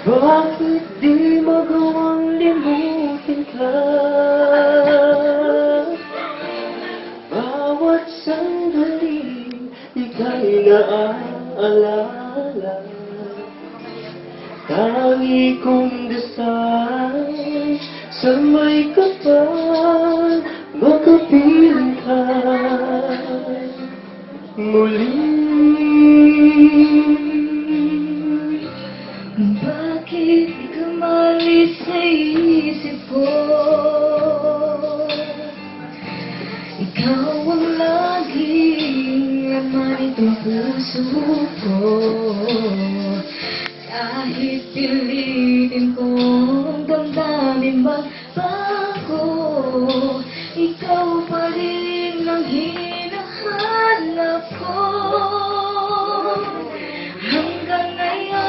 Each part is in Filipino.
Bakit di magawang limutin ka? Bawat sandali, ika'y naaalala. Tangi kong dasal sa may kapal, makapiling ka muli. Bakit di ka malis sa isip ko? Ikaw ang laging laman nitong puso ko. Kahit pilitin kong damdamin magbago, ikaw pa rin ang hinahanap ko. Hanggang ngayon,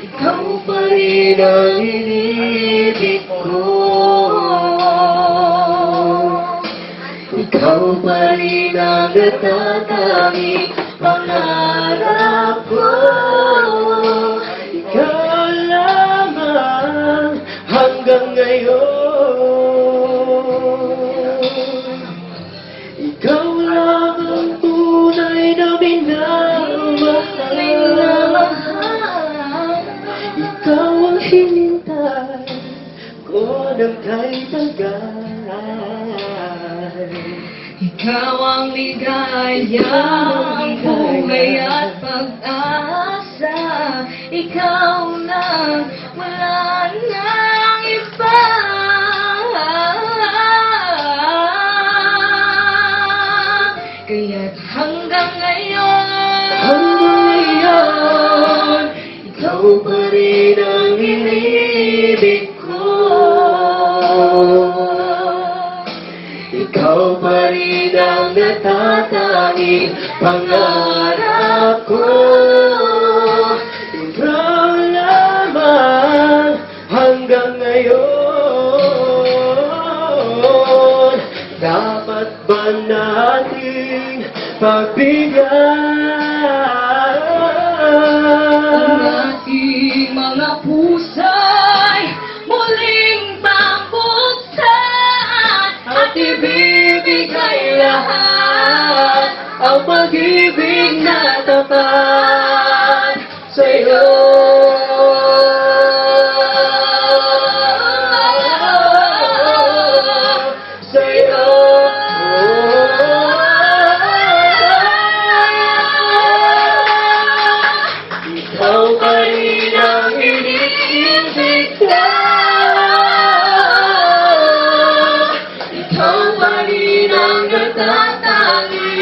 ikaw pa rin ang inibig ko. Ikaw pa rin ang natatanging pangarap ko. Ikaw lamang hanggang ngayon. Ikaw lamang tunay na minamahal. Ikaw ang hinintay ko ng kay tagal. Ikaw ang ligaya, ang buhay at pag-asa. Ikaw na wala nang iba. Kaya't hanggang ngayon, ikaw pa rin ang inibig ko. Ikaw pa rin ang natatanging pangarap ko. Ikaw lamang hanggang ngayon. Dapat ba natin pagbigyan ang ating mga pusa'y muling pambuksan at ibibigay lahat ang pag-ibig na tapat sa'yo? Sa'yo. Ikaw pa rin ang iniibig ko. Ikaw pa rin ang natatanging